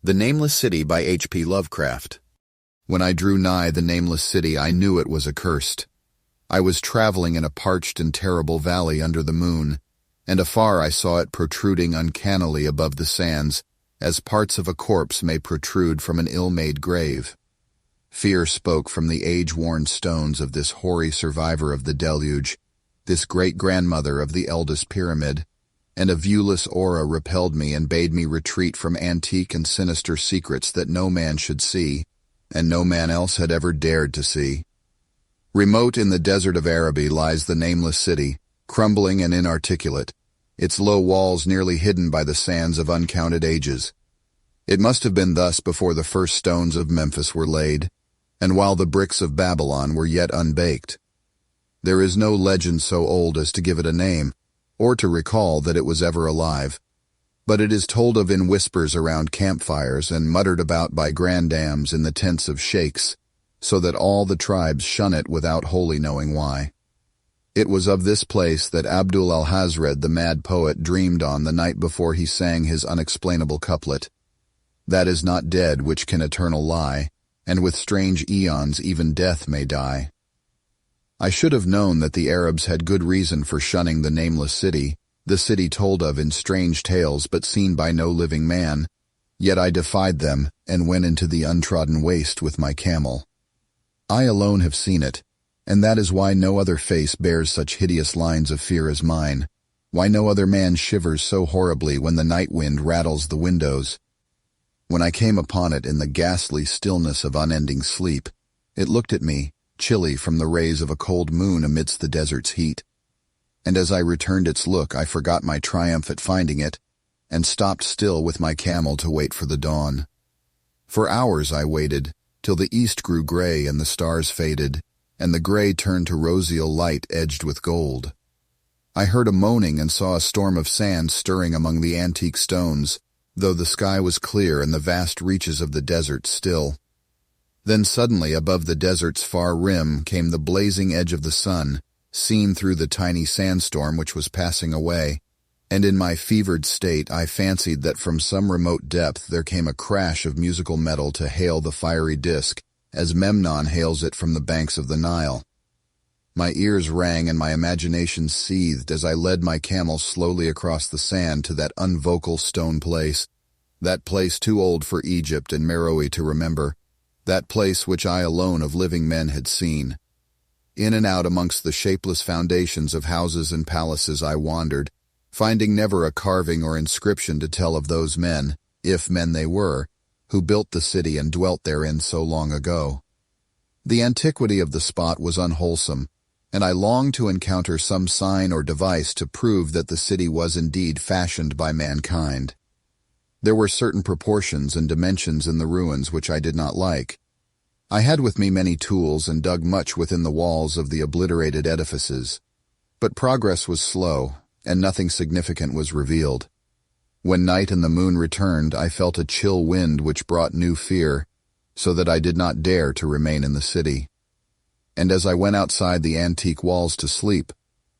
The Nameless City by H.P. Lovecraft. When I drew nigh the nameless city, I knew it was accursed. I was traveling in a parched and terrible valley under the moon, and afar I saw it protruding uncannily above the sands, as parts of a corpse may protrude from an ill-made grave. Fear spoke from the age-worn stones of this hoary survivor of the deluge, this great-grandmother of the eldest pyramid, and a viewless aura repelled me and bade me retreat from antique and sinister secrets that no man should see, and no man else had ever dared to see. Remote in the desert of Araby lies the Nameless City, crumbling and inarticulate, its low walls nearly hidden by the sands of uncounted ages. It must have been thus before the first stones of Memphis were laid, and while the bricks of Babylon were yet unbaked. There is no legend so old as to give it a name, or to recall that it was ever alive, but it is told of in whispers around campfires and muttered about by grandams in the tents of sheikhs, so that all the tribes shun it without wholly knowing why. It was of this place that Abdul al-Hazred, the mad poet, dreamed on the night before he sang his unexplainable couplet, "That is not dead which can eternal lie, and with strange eons even death may die." I should have known that the Arabs had good reason for shunning the Nameless City, the city told of in strange tales but seen by no living man, yet I defied them and went into the untrodden waste with my camel. I alone have seen it, and that is why no other face bears such hideous lines of fear as mine, why no other man shivers so horribly when the night wind rattles the windows. When I came upon it in the ghastly stillness of unending sleep, it looked at me, chilly from the rays of a cold moon amidst the desert's heat. And as I returned its look, I forgot my triumph at finding it, and stopped still with my camel to wait for the dawn. For hours I waited, till the east grew gray and the stars faded, and the gray turned to roseal light edged with gold. I heard a moaning and saw a storm of sand stirring among the antique stones, though the sky was clear and the vast reaches of the desert still. Then suddenly above the desert's far rim came the blazing edge of the sun, seen through the tiny sandstorm which was passing away, and in my fevered state I fancied that from some remote depth there came a crash of musical metal to hail the fiery disk, as Memnon hails it from the banks of the Nile. My ears rang and my imagination seethed as I led my camel slowly across the sand to that unvocal stone place, that place too old for Egypt and Meroe to remember, that place which I alone of living men had seen. In and out amongst the shapeless foundations of houses and palaces I wandered, finding never a carving or inscription to tell of those men, if men they were, who built the city and dwelt therein so long ago. The antiquity of the spot was unwholesome, and I longed to encounter some sign or device to prove that the city was indeed fashioned by mankind. There were certain proportions and dimensions in the ruins which I did not like. I had with me many tools and dug much within the walls of the obliterated edifices, but progress was slow, and nothing significant was revealed. When night and the moon returned, I felt a chill wind which brought new fear, so that I did not dare to remain in the city. And as I went outside the antique walls to sleep,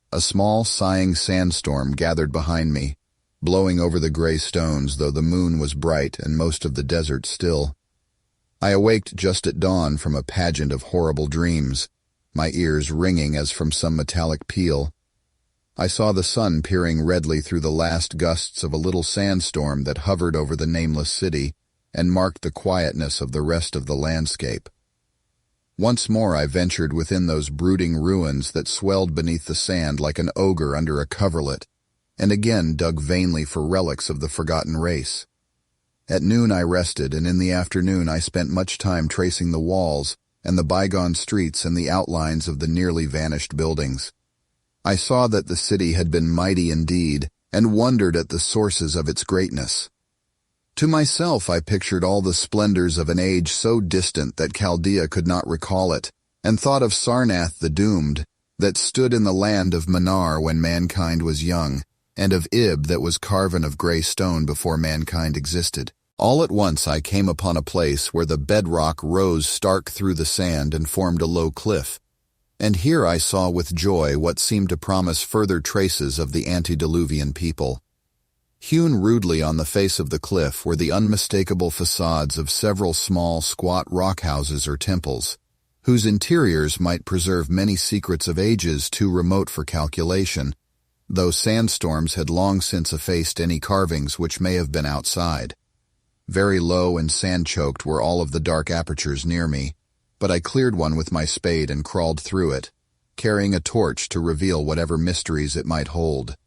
a small sighing sandstorm gathered behind me, blowing over the gray stones though the moon was bright and most of the desert still. I awaked just at dawn from a pageant of horrible dreams, my ears ringing as from some metallic peal. I saw the sun peering redly through the last gusts of a little sandstorm that hovered over the Nameless City and marked the quietness of the rest of the landscape. Once more I ventured within those brooding ruins that swelled beneath the sand like an ogre under a coverlet, and again dug vainly for relics of the forgotten race. At noon I rested, and in the afternoon I spent much time tracing the walls and the bygone streets and the outlines of the nearly vanished buildings. I saw that the city had been mighty indeed, and wondered at the sources of its greatness. To myself I pictured all the splendors of an age so distant that Chaldea could not recall it, and thought of Sarnath the Doomed, that stood in the land of Manar when mankind was young, and of Ib that was carven of grey stone before mankind existed. All at once I came upon a place where the bedrock rose stark through the sand and formed a low cliff, and here I saw with joy what seemed to promise further traces of the antediluvian people. Hewn rudely on the face of the cliff were the unmistakable facades of several small, squat rock houses or temples, whose interiors might preserve many secrets of ages too remote for calculation, though sandstorms had long since effaced any carvings which may have been outside. Very low and sand-choked were all of the dark apertures near me, but I cleared one with my spade and crawled through it, carrying a torch to reveal whatever mysteries it might hold.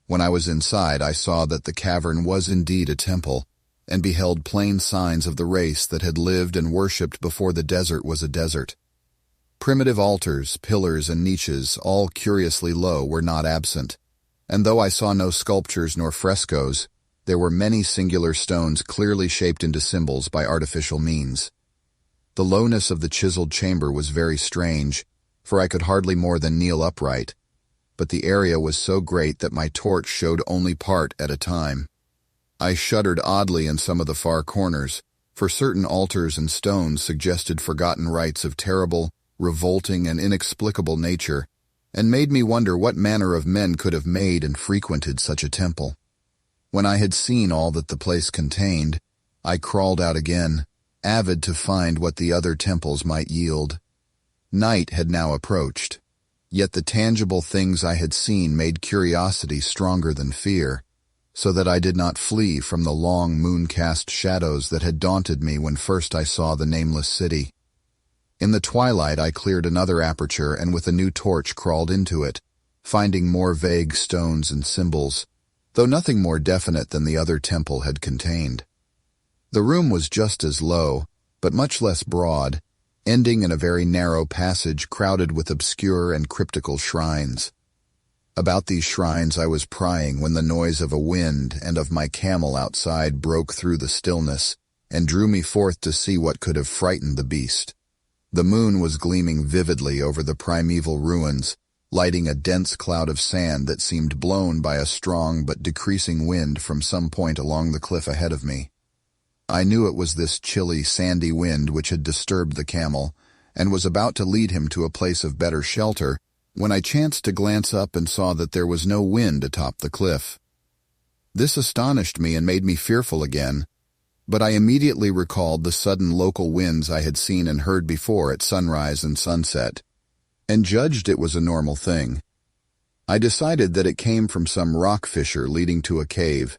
When I was inside, I saw that the cavern was indeed a temple, and beheld plain signs of the race that had lived and worshipped before the desert was a desert. Primitive altars, pillars, and niches, all curiously low, were not absent, and though I saw no sculptures nor frescoes, there were many singular stones clearly shaped into symbols by artificial means. The lowness of the chiseled chamber was very strange, for I could hardly more than kneel upright, but the area was so great that my torch showed only part at a time. I shuddered oddly in some of the far corners, for certain altars and stones suggested forgotten rites of terrible, revolting, and inexplicable nature, and made me wonder what manner of men could have made and frequented such a temple. When I had seen all that the place contained, I crawled out again, avid to find what the other temples might yield. Night had now approached, yet the tangible things I had seen made curiosity stronger than fear, so that I did not flee from the long moon-cast shadows that had daunted me when first I saw the Nameless City. In the twilight I cleared another aperture and with a new torch crawled into it, finding more vague stones and symbols, though nothing more definite than the other temple had contained. The room was just as low, but much less broad, ending in a very narrow passage crowded with obscure and cryptical shrines. About these shrines I was prying when the noise of a wind and of my camel outside broke through the stillness and drew me forth to see what could have frightened the beast. The moon was gleaming vividly over the primeval ruins, lighting a dense cloud of sand that seemed blown by a strong but decreasing wind from some point along the cliff ahead of me. I knew it was this chilly, sandy wind which had disturbed the camel, and was about to lead him to a place of better shelter, when I chanced to glance up and saw that there was no wind atop the cliff. This astonished me and made me fearful again, but I immediately recalled the sudden local winds I had seen and heard before at sunrise and sunset, and judged it was a normal thing. I decided that it came from some rock fissure leading to a cave,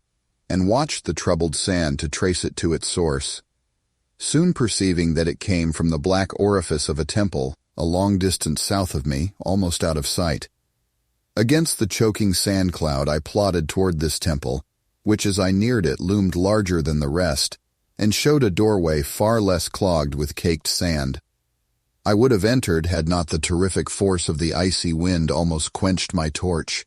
and watched the troubled sand to trace it to its source, soon perceiving that it came from the black orifice of a temple a long distance south of me, almost out of sight. Against the choking sand cloud I plodded toward this temple, which as I neared it loomed larger than the rest, and showed a doorway far less clogged with caked sand. I would have entered had not the terrific force of the icy wind almost quenched my torch.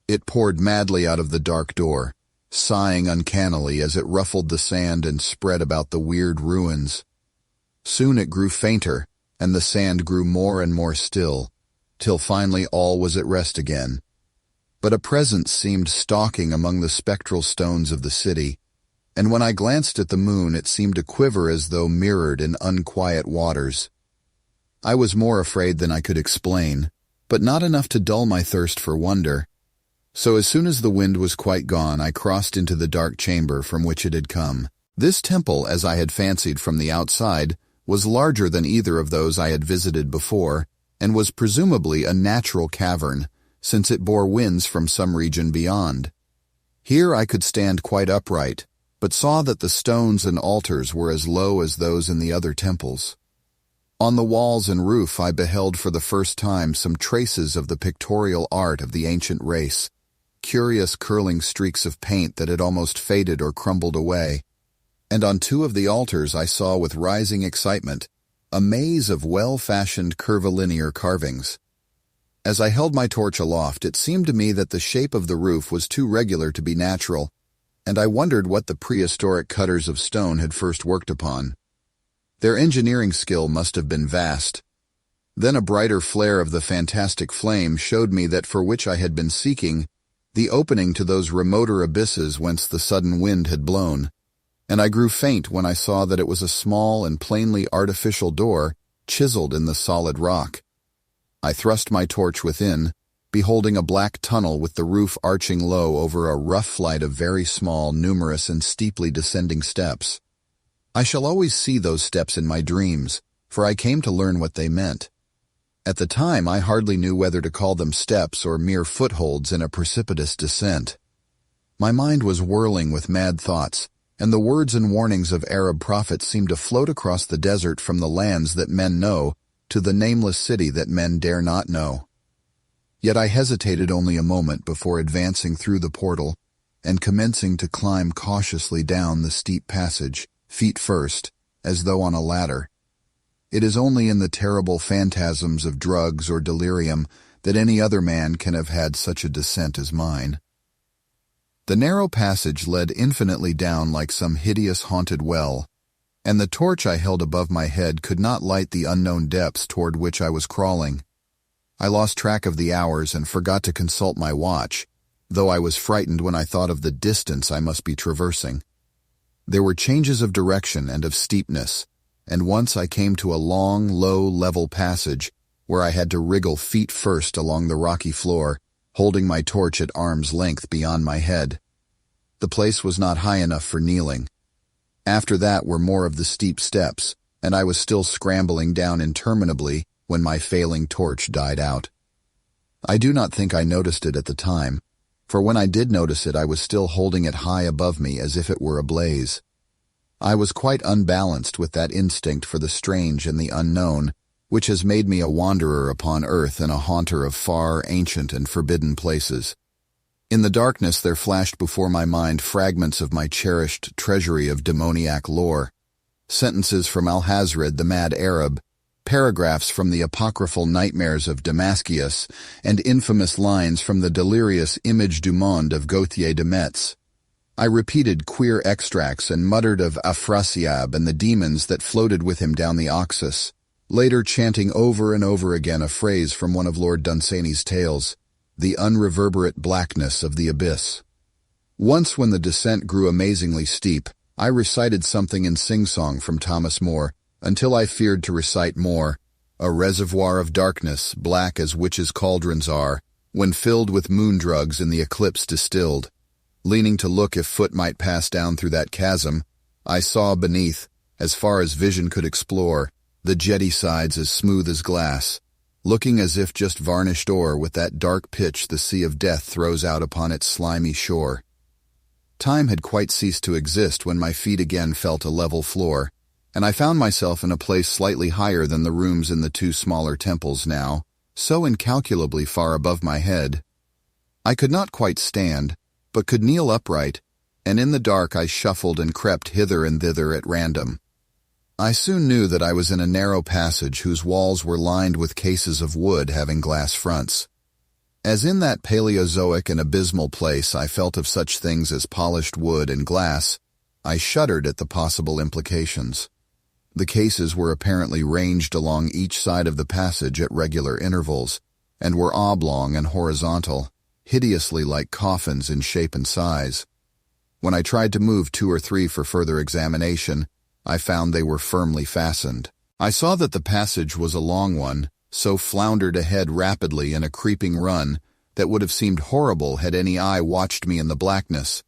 It poured madly out of the dark door, sighing uncannily as it ruffled the sand and spread about the weird ruins. Soon it grew fainter, and the sand grew more and more still, till finally all was at rest again. But a presence seemed stalking among the spectral stones of the city, and when I glanced at the moon it seemed to quiver as though mirrored in unquiet waters. I was more afraid than I could explain, but not enough to dull my thirst for wonder. So as soon as the wind was quite gone, I crossed into the dark chamber from which it had come. This temple, as I had fancied from the outside, was larger than either of those I had visited before, and was presumably a natural cavern, since it bore winds from some region beyond. Here I could stand quite upright, but saw that the stones and altars were as low as those in the other temples. On the walls and roof I beheld for the first time some traces of the pictorial art of the ancient race, curious curling streaks of paint that had almost faded or crumbled away, and on two of the altars I saw with rising excitement a maze of well-fashioned curvilinear carvings. As I held my torch aloft, it seemed to me that the shape of the roof was too regular to be natural, and I wondered what the prehistoric cutters of stone had first worked upon. Their engineering skill must have been vast. Then a brighter flare of the fantastic flame showed me that for which I had been seeking, the opening to those remoter abysses whence the sudden wind had blown, and I grew faint when I saw that it was a small and plainly artificial door chiseled in the solid rock. I thrust my torch within, beholding a black tunnel with the roof arching low over a rough flight of very small, numerous, and steeply descending steps. I shall always see those steps in my dreams, for I came to learn what they meant. At the time, I hardly knew whether to call them steps or mere footholds in a precipitous descent. My mind was whirling with mad thoughts, and the words and warnings of Arab prophets seemed to float across the desert from the lands that men know to the nameless city that men dare not know. Yet I hesitated only a moment before advancing through the portal and commencing to climb cautiously down the steep passage, feet first, as though on a ladder. It is only in the terrible phantasms of drugs or delirium that any other man can have had such a descent as mine. The narrow passage led infinitely down like some hideous haunted well, and the torch I held above my head could not light the unknown depths toward which I was crawling. I lost track of the hours and forgot to consult my watch, though I was frightened when I thought of the distance I must be traversing. There were changes of direction and of steepness, and once I came to a long, low, level passage where I had to wriggle feet first along the rocky floor, holding my torch at arm's length beyond my head. The place was not high enough for kneeling. After that were more of the steep steps, and I was still scrambling down interminably when my failing torch died out. I do not think I noticed it at the time, for when I did notice it I was still holding it high above me as if it were ablaze. I was quite unbalanced with that instinct for the strange and the unknown, which has made me a wanderer upon earth and a haunter of far, ancient, and forbidden places. In the darkness there flashed before my mind fragments of my cherished treasury of demoniac lore, sentences from Alhazred the mad Arab, paragraphs from the apocryphal nightmares of Damascus, and infamous lines from the delirious Image du Monde of Gauthier de Metz. I repeated queer extracts and muttered of Afrasiab and the demons that floated with him down the Oxus, later chanting over and over again a phrase from one of Lord Dunsany's tales, the unreverberate blackness of the abyss. Once when the descent grew amazingly steep, I recited something in sing-song from Thomas Moore, until I feared to recite more, a reservoir of darkness, black as witches' cauldrons are, when filled with moon drugs in the eclipse distilled. Leaning to look if foot might pass down through that chasm, I saw beneath, as far as vision could explore, the jetty sides as smooth as glass, looking as if just varnished ore with that dark pitch the sea of death throws out upon its slimy shore. Time had quite ceased to exist when my feet again felt a level floor, and I found myself in a place slightly higher than the rooms in the two smaller temples now, so incalculably far above my head. I could not quite stand, but could kneel upright, and in the dark I shuffled and crept hither and thither at random. I soon knew that I was in a narrow passage whose walls were lined with cases of wood having glass fronts. As in that Paleozoic and abysmal place I felt of such things as polished wood and glass, I shuddered at the possible implications. The cases were apparently ranged along each side of the passage at regular intervals, and were oblong and horizontal, hideously like coffins in shape and size. When I tried to move 2 or 3 for further examination, I found they were firmly fastened. I saw that the passage was a long one, so floundered ahead rapidly in a creeping run that would have seemed horrible had any eye watched me in the blackness,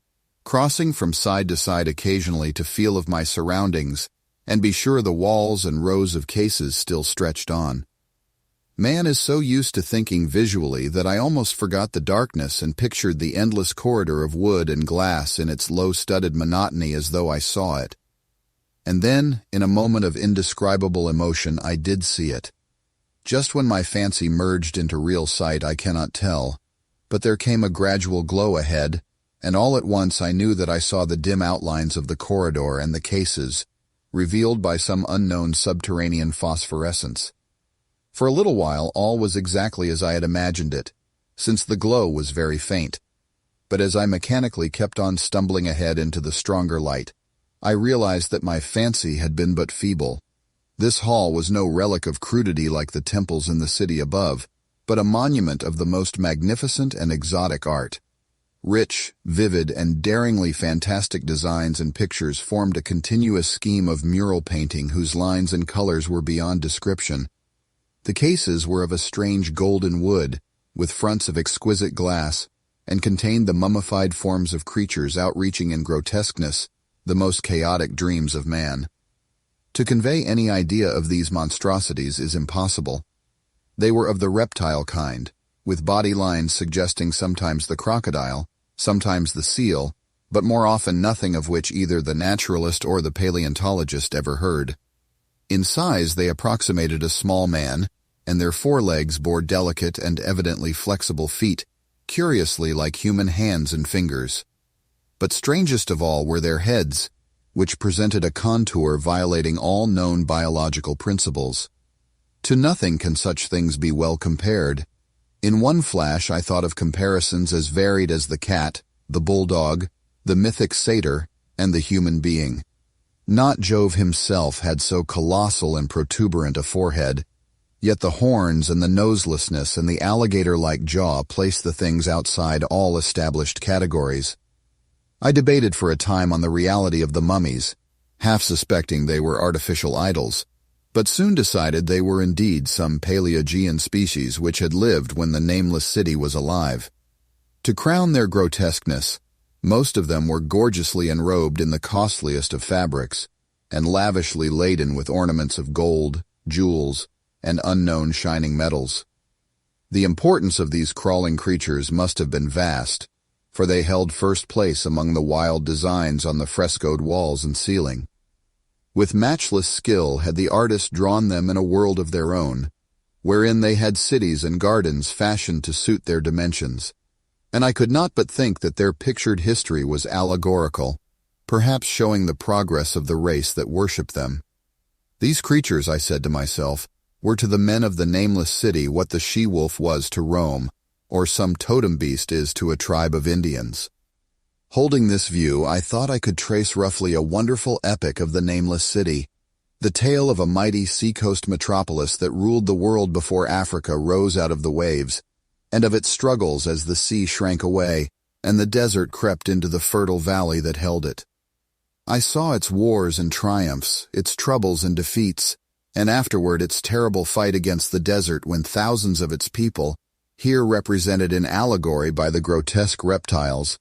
crossing from side to side occasionally to feel of my surroundings and be sure the walls and rows of cases still stretched on. Man is so used to thinking visually that I almost forgot the darkness and pictured the endless corridor of wood and glass in its low-studded monotony as though I saw it. And then, in a moment of indescribable emotion, I did see it. Just when my fancy merged into real sight, I cannot tell, but there came a gradual glow ahead, and all at once I knew that I saw the dim outlines of the corridor and the cases, revealed by some unknown subterranean phosphorescence. For a little while all was exactly as I had imagined it, since the glow was very faint. But as I mechanically kept on stumbling ahead into the stronger light, I realized that my fancy had been but feeble. This hall was no relic of crudity like the temples in the city above, but a monument of the most magnificent and exotic art. Rich, vivid, and daringly fantastic designs and pictures formed a continuous scheme of mural painting whose lines and colors were beyond description. The cases were of a strange golden wood, with fronts of exquisite glass, and contained the mummified forms of creatures outreaching in grotesqueness, the most chaotic dreams of man. To convey any idea of these monstrosities is impossible. They were of the reptile kind, with body lines suggesting sometimes the crocodile, sometimes the seal, but more often nothing of which either the naturalist or the paleontologist ever heard. In size they approximated a small man, and their forelegs bore delicate and evidently flexible feet, curiously like human hands and fingers. But strangest of all were their heads, which presented a contour violating all known biological principles. To nothing can such things be well compared. In one flash I thought of comparisons as varied as the cat, the bulldog, the mythic satyr, and the human being. Not Jove himself had so colossal and protuberant a forehead, yet the horns and the noselessness and the alligator-like jaw placed the things outside all established categories. I debated for a time on the reality of the mummies, half suspecting they were artificial idols, but soon decided they were indeed some Paleogean species which had lived when the Nameless City was alive. To crown their grotesqueness, most of them were gorgeously enrobed in the costliest of fabrics, and lavishly laden with ornaments of gold, jewels, and unknown shining metals. The importance of these crawling creatures must have been vast, for they held first place among the wild designs on the frescoed walls and ceiling. With matchless skill had the artist drawn them in a world of their own, wherein they had cities and gardens fashioned to suit their dimensions, and I could not but think that their pictured history was allegorical, perhaps showing the progress of the race that worshipped them. These creatures, I said to myself, were to the men of the Nameless City what the she-wolf was to Rome, or some totem beast is to a tribe of Indians. Holding this view, I thought I could trace roughly a wonderful epic of the Nameless City, the tale of a mighty seacoast metropolis that ruled the world before Africa rose out of the waves, and of its struggles as the sea shrank away and the desert crept into the fertile valley that held it. I saw its wars and triumphs, its troubles and defeats, and afterward its terrible fight against the desert when thousands of its people, here represented in allegory by the grotesque reptiles,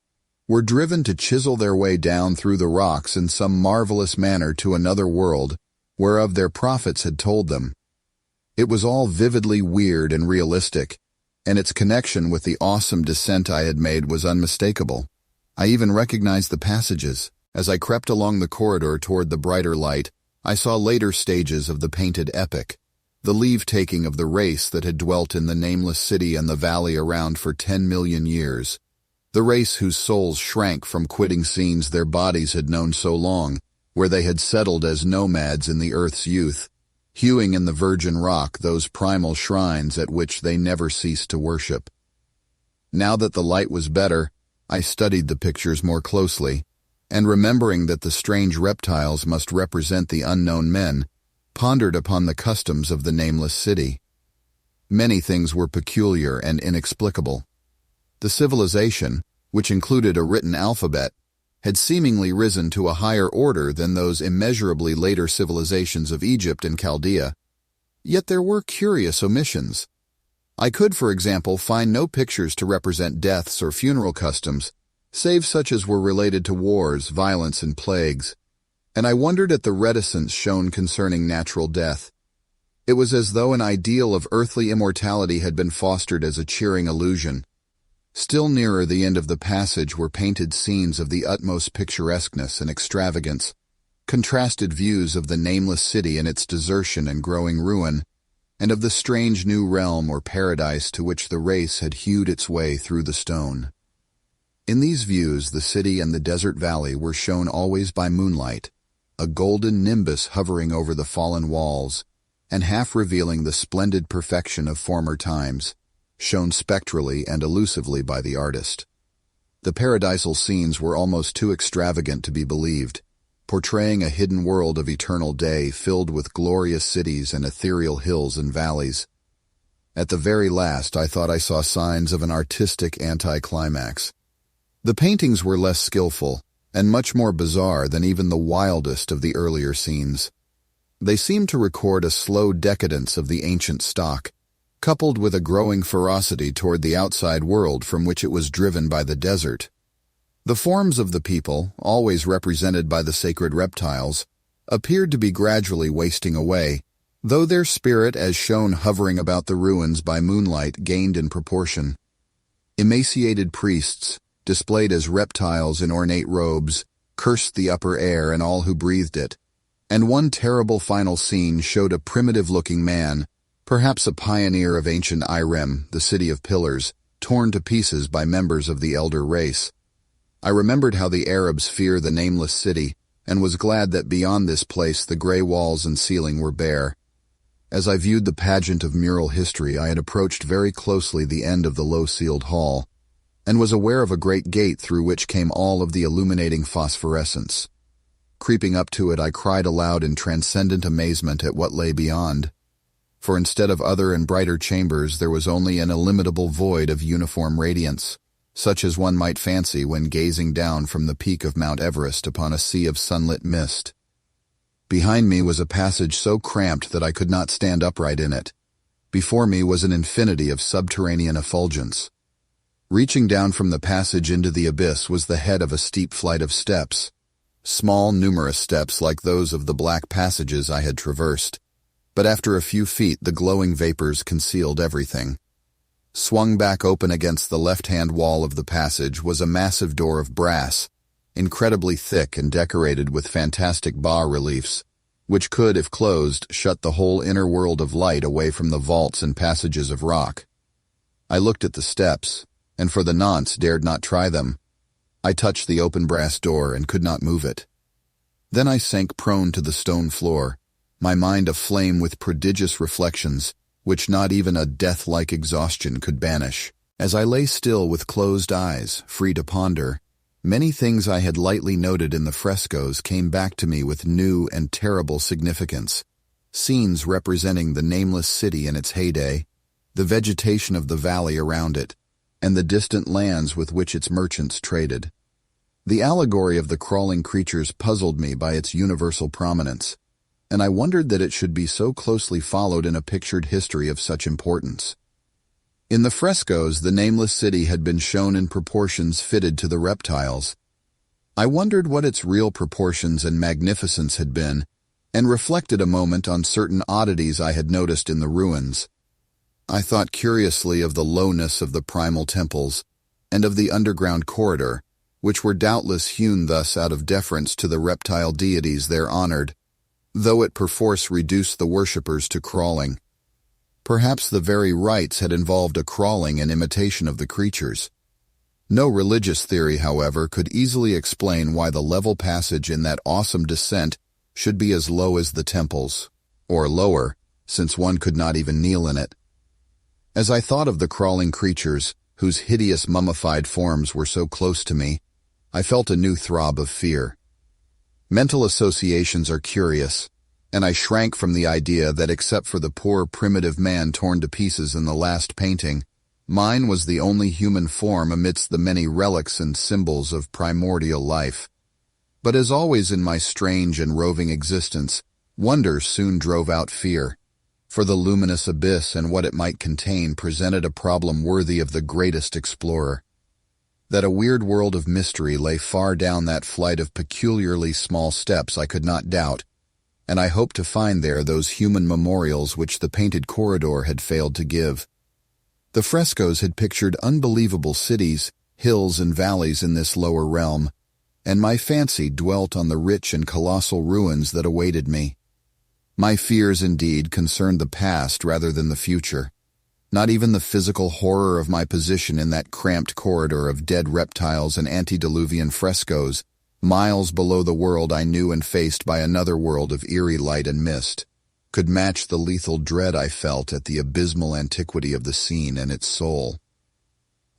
were driven to chisel their way down through the rocks in some marvelous manner to another world, whereof their prophets had told them. It was all vividly weird and realistic, and its connection with the awesome descent I had made was unmistakable. I even recognized the passages. As I crept along the corridor toward the brighter light, I saw later stages of the painted epic, the leave-taking of the race that had dwelt in the Nameless City and the valley around for 10 million years, the race whose souls shrank from quitting scenes their bodies had known so long, where they had settled as nomads in the earth's youth, hewing in the virgin rock those primal shrines at which they never ceased to worship. Now that the light was better, I studied the pictures more closely, and remembering that the strange reptiles must represent the unknown men, pondered upon the customs of the Nameless City. Many things were peculiar and inexplicable. The civilization, which included a written alphabet, had seemingly risen to a higher order than those immeasurably later civilizations of Egypt and Chaldea. Yet there were curious omissions. I could, for example, find no pictures to represent deaths or funeral customs, save such as were related to wars, violence, and plagues, and I wondered at the reticence shown concerning natural death. It was as though an ideal of earthly immortality had been fostered as a cheering illusion. Still nearer the end of the passage were painted scenes of the utmost picturesqueness and extravagance, contrasted views of the Nameless City and its desertion and growing ruin, and of the strange new realm or paradise to which the race had hewed its way through the stone. In these views, the city and the desert valley were shown always by moonlight, a golden nimbus hovering over the fallen walls, and half revealing the splendid perfection of former times, shown spectrally and elusively by the artist. The paradisal scenes were almost too extravagant to be believed, portraying a hidden world of eternal day filled with glorious cities and ethereal hills and valleys. At the very last, I thought I saw signs of an artistic anti-climax. The paintings were less skillful, and much more bizarre than even the wildest of the earlier scenes. They seemed to record a slow decadence of the ancient stock, coupled with a growing ferocity toward the outside world from which it was driven by the desert. The forms of the people, always represented by the sacred reptiles, appeared to be gradually wasting away, though their spirit, as shown hovering about the ruins by moonlight, gained in proportion. Emaciated priests, displayed as reptiles in ornate robes, cursed the upper air and all who breathed it, and one terrible final scene showed a primitive-looking man, perhaps a pioneer of ancient Irem, the city of pillars, torn to pieces by members of the elder race. I remembered how the Arabs fear the Nameless City, and was glad that beyond this place the gray walls and ceiling were bare. As I viewed the pageant of mural history, I had approached very closely the end of the low-ceiled hall, and was aware of a great gate through which came all of the illuminating phosphorescence. Creeping up to it, I cried aloud in transcendent amazement at what lay beyond. For instead of other and brighter chambers, there was only an illimitable void of uniform radiance, such as one might fancy when gazing down from the peak of Mount Everest upon a sea of sunlit mist. Behind me was a passage so cramped that I could not stand upright in it. Before me was an infinity of subterranean effulgence. Reaching down from the passage into the abyss was the head of a steep flight of steps, small, numerous steps like those of the black passages I had traversed, but after a few feet the glowing vapors concealed everything. Swung back open against the left-hand wall of the passage was a massive door of brass, incredibly thick and decorated with fantastic bas-reliefs, which could, if closed, shut the whole inner world of light away from the vaults and passages of rock. I looked at the steps, and for the nonce dared not try them. I touched the open brass door and could not move it. Then I sank prone to the stone floor, my mind aflame with prodigious reflections, which not even a death-like exhaustion could banish. As I lay still with closed eyes, free to ponder, many things I had lightly noted in the frescoes came back to me with new and terrible significance. Scenes representing the Nameless City in its heyday, the vegetation of the valley around it, and the distant lands with which its merchants traded. The allegory of the crawling creatures puzzled me by its universal prominence, and I wondered that it should be so closely followed in a pictured history of such importance. In the frescoes, the Nameless City had been shown in proportions fitted to the reptiles. I wondered what its real proportions and magnificence had been, and reflected a moment on certain oddities I had noticed in the ruins. I thought curiously of the lowness of the primal temples, and of the underground corridor, which were doubtless hewn thus out of deference to the reptile deities there honored, though it perforce reduced the worshippers to crawling. Perhaps the very rites had involved a crawling in imitation of the creatures. No religious theory, however, could easily explain why the level passage in that awesome descent should be as low as the temples, or lower, since one could not even kneel in it. As I thought of the crawling creatures, whose hideous mummified forms were so close to me, I felt a new throb of fear. Mental associations are curious, and I shrank from the idea that except for the poor primitive man torn to pieces in the last painting, mine was the only human form amidst the many relics and symbols of primordial life. But as always in my strange and roving existence, wonder soon drove out fear, for the luminous abyss and what it might contain presented a problem worthy of the greatest explorer. That a weird world of mystery lay far down that flight of peculiarly small steps I could not doubt, and I hoped to find there those human memorials which the painted corridor had failed to give. The frescoes had pictured unbelievable cities, hills, and valleys in this lower realm, and my fancy dwelt on the rich and colossal ruins that awaited me. My fears, indeed, concerned the past rather than the future. Not even the physical horror of my position in that cramped corridor of dead reptiles and antediluvian frescoes, miles below the world I knew and faced by another world of eerie light and mist, could match the lethal dread I felt at the abysmal antiquity of the scene and its soul.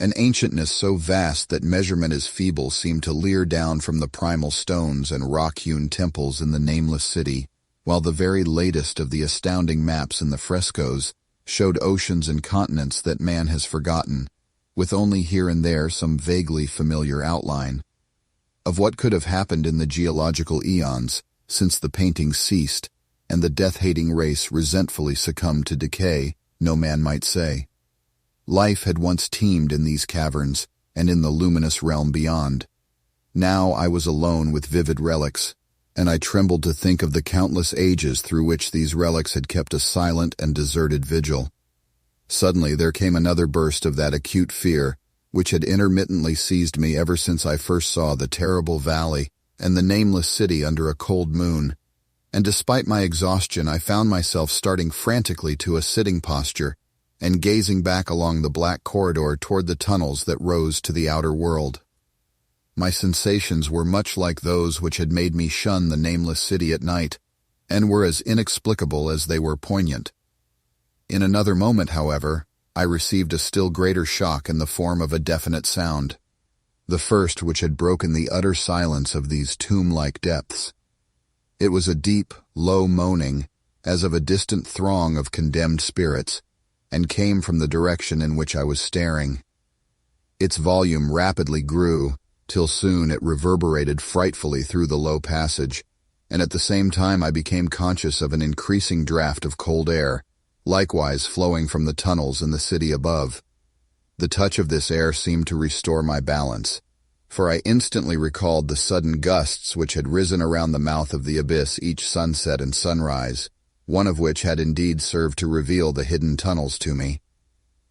An ancientness so vast that measurement as feeble seemed to leer down from the primal stones and rock-hewn temples in the Nameless City, while the very latest of the astounding maps in the frescoes showed oceans and continents that man has forgotten, with only here and there some vaguely familiar outline. Of what could have happened in the geological eons, since the painting ceased, and the death-hating race resentfully succumbed to decay, no man might say. Life had once teemed in these caverns and in the luminous realm beyond. Now I was alone with vivid relics, and I trembled to think of the countless ages through which these relics had kept a silent and deserted vigil. Suddenly there came another burst of that acute fear which had intermittently seized me ever since I first saw the terrible valley and the nameless city under a cold moon, and despite my exhaustion I found myself starting frantically to a sitting posture and gazing back along the black corridor toward the tunnels that rose to the outer world. My sensations were much like those which had made me shun the nameless city at night, and were as inexplicable as they were poignant. In another moment, however, I received a still greater shock in the form of a definite sound, the first which had broken the utter silence of these tomb-like depths. It was a deep, low moaning, as of a distant throng of condemned spirits, and came from the direction in which I was staring. Its volume rapidly grew, till soon it reverberated frightfully through the low passage, and at the same time I became conscious of an increasing draught of cold air, likewise flowing from the tunnels in the city above. The touch of this air seemed to restore my balance, for I instantly recalled the sudden gusts which had risen around the mouth of the abyss each sunset and sunrise, one of which had indeed served to reveal the hidden tunnels to me.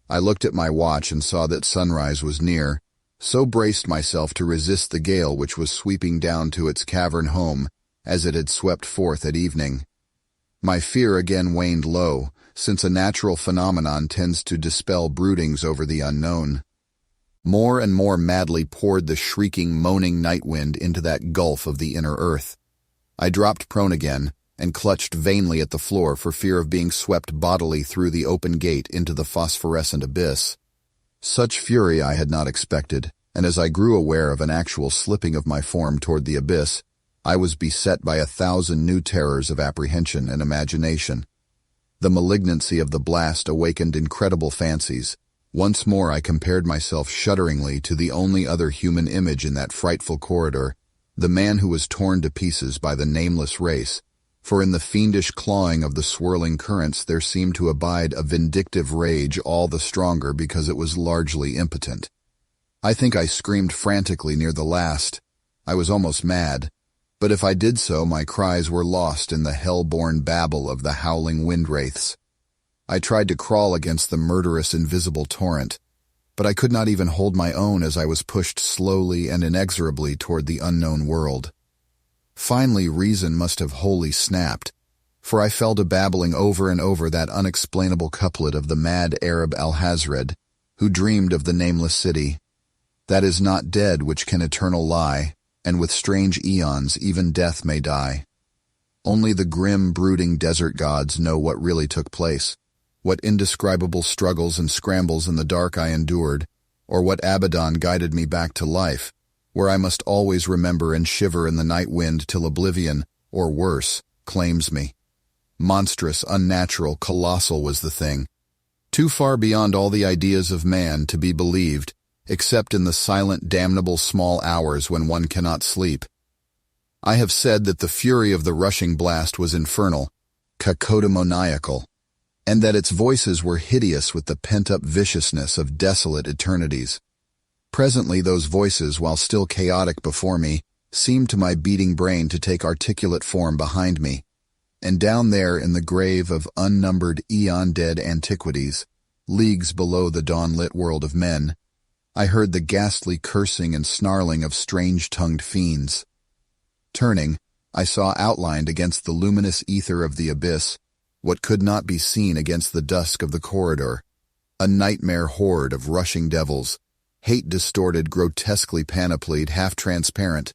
I looked at my watch and saw that sunrise was near, so braced myself to resist the gale which was sweeping down to its cavern home as it had swept forth at evening. My fear again waned low, since a natural phenomenon tends to dispel broodings over the unknown. More and more madly poured the shrieking, moaning night wind into that gulf of the inner earth. I dropped prone again, and clutched vainly at the floor for fear of being swept bodily through the open gate into the phosphorescent abyss. Such fury I had not expected, and as I grew aware of an actual slipping of my form toward the abyss, I was beset by 1,000 new terrors of apprehension and imagination. The malignancy of the blast awakened incredible fancies. Once more I compared myself shudderingly to the only other human image in that frightful corridor, the man who was torn to pieces by the nameless race, for in the fiendish clawing of the swirling currents there seemed to abide a vindictive rage all the stronger because it was largely impotent. I think I screamed frantically near the last. I was almost mad, but if I did so my cries were lost in the hell-born babble of the howling wind-wraiths. I tried to crawl against the murderous invisible torrent, but I could not even hold my own as I was pushed slowly and inexorably toward the unknown world. Finally reason must have wholly snapped, for I fell to babbling over and over that unexplainable couplet of the mad Arab Alhazred, who dreamed of the nameless city. That is not dead which can eternal lie, and with strange eons even death may die. Only the grim, brooding desert gods know what really took place, what indescribable struggles and scrambles in the dark I endured, or what Abaddon guided me back to life, where I must always remember and shiver in the night wind till oblivion, or worse, claims me. Monstrous, unnatural, colossal was the thing, too far beyond all the ideas of man to be believed, except in the silent, damnable small hours when one cannot sleep. I have said that the fury of the rushing blast was infernal, cacodemoniacal, and that its voices were hideous with the pent-up viciousness of desolate eternities. Presently those voices, while still chaotic before me, seemed to my beating brain to take articulate form behind me, and down there in the grave of unnumbered eon-dead antiquities, leagues below the dawn-lit world of men, I heard the ghastly cursing and snarling of strange-tongued fiends. Turning, I saw outlined against the luminous ether of the abyss what could not be seen against the dusk of the corridor, a nightmare horde of rushing devils, hate-distorted, grotesquely panoplied, half-transparent,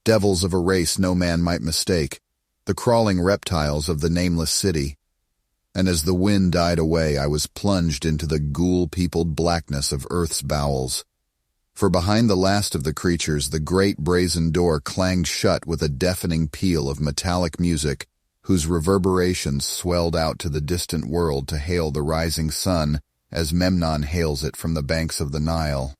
devils of a race no man might mistake, the crawling reptiles of the nameless city. And as the wind died away, I was plunged into the ghoul-peopled blackness of Earth's bowels. For behind the last of the creatures, the great brazen door clanged shut with a deafening peal of metallic music, whose reverberations swelled out to the distant world to hail the rising sun as Memnon hails it from the banks of the Nile.